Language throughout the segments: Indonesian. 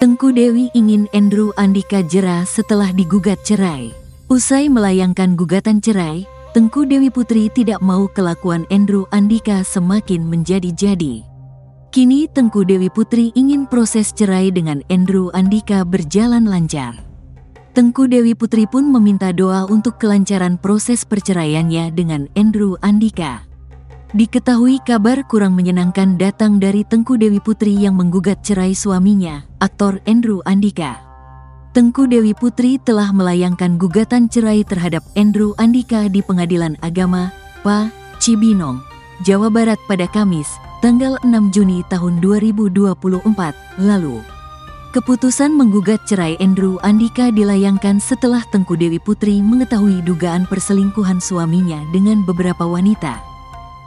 Tengku Dewi ingin Andrew Andika jera setelah digugat cerai. Usai melayangkan gugatan cerai, Tengku Dewi Putri tidak mau kelakuan Andrew Andika semakin menjadi-jadi. Kini Tengku Dewi Putri ingin proses cerai dengan Andrew Andika berjalan lancar. Tengku Dewi Putri pun meminta doa untuk kelancaran proses perceraiannya dengan Andrew Andika. Diketahui kabar kurang menyenangkan datang dari Tengku Dewi Putri yang menggugat cerai suaminya, aktor Andrew Andika. Tengku Dewi Putri telah melayangkan gugatan cerai terhadap Andrew Andika di Pengadilan Agama, PA, Cibinong, Jawa Barat pada Kamis, tanggal 6 Juni tahun 2024 lalu. Keputusan menggugat cerai Andrew Andika dilayangkan setelah Tengku Dewi Putri mengetahui dugaan perselingkuhan suaminya dengan beberapa wanita.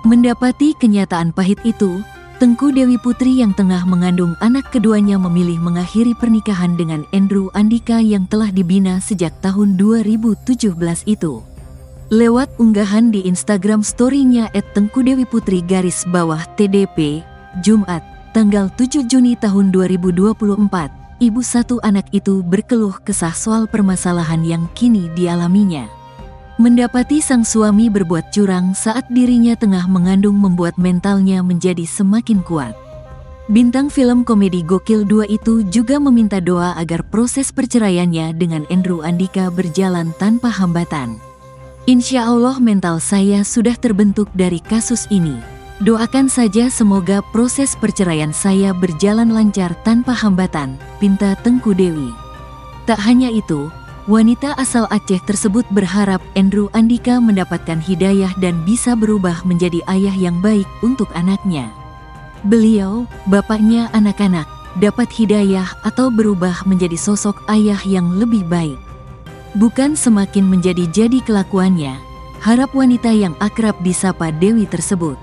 Mendapati kenyataan pahit itu, Tengku Dewi Putri yang tengah mengandung anak keduanya memilih mengakhiri pernikahan dengan Andrew Andika yang telah dibina sejak tahun 2017 itu. Lewat unggahan di Instagram story-nya @tengkudewi_putri_tdp, Jumat, tanggal 7 Juni tahun 2024, ibu satu anak itu berkeluh kesah soal permasalahan yang kini dialaminya. Mendapati sang suami berbuat curang saat dirinya tengah mengandung membuat mentalnya menjadi semakin kuat. Bintang film komedi Gokil 2 itu juga meminta doa agar proses perceraiannya dengan Andrew Andika berjalan tanpa hambatan. Insya Allah mental saya sudah terbentuk dari kasus ini. Doakan saja semoga proses perceraian saya berjalan lancar tanpa hambatan, pinta Tengku Dewi. Tak hanya itu, wanita asal Aceh tersebut berharap Andrew Andika mendapatkan hidayah dan bisa berubah menjadi ayah yang baik untuk anaknya. Beliau, bapaknya anak-anak, dapat hidayah atau berubah menjadi sosok ayah yang lebih baik. Bukan semakin menjadi-jadi kelakuannya, harap wanita yang akrab disapa Dewi tersebut.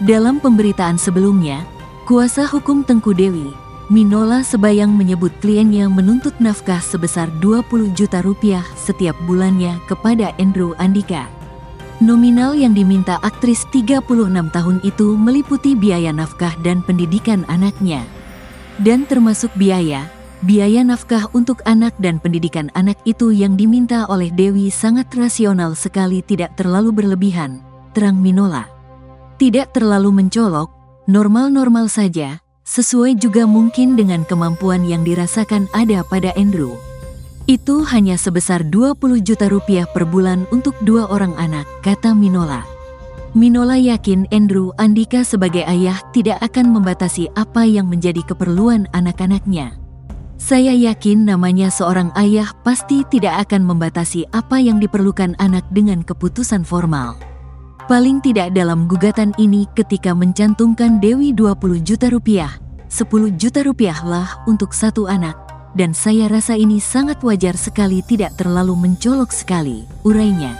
Dalam pemberitaan sebelumnya, kuasa hukum Tengku Dewi, Minola Sebayang menyebut kliennya menuntut nafkah sebesar 20 juta rupiah setiap bulannya kepada Andrew Andika. Nominal yang diminta aktris 36 tahun itu meliputi biaya nafkah dan pendidikan anaknya. Dan termasuk biaya nafkah untuk anak dan pendidikan anak itu yang diminta oleh Dewi sangat rasional sekali, tidak terlalu berlebihan, terang Minola. Tidak terlalu mencolok, normal-normal saja, sesuai juga mungkin dengan kemampuan yang dirasakan ada pada Andrew. Itu hanya sebesar 20 juta rupiah per bulan untuk 2 orang anak, kata Minola. Minola yakin Andrew Andika sebagai ayah tidak akan membatasi apa yang menjadi keperluan anak-anaknya. Saya yakin namanya seorang ayah pasti tidak akan membatasi apa yang diperlukan anak dengan keputusan formal. Paling tidak dalam gugatan ini ketika mencantumkan Dewi 20 juta rupiah, 10 juta rupiah lah untuk satu anak, dan saya rasa ini sangat wajar sekali, tidak terlalu mencolok sekali, urainya.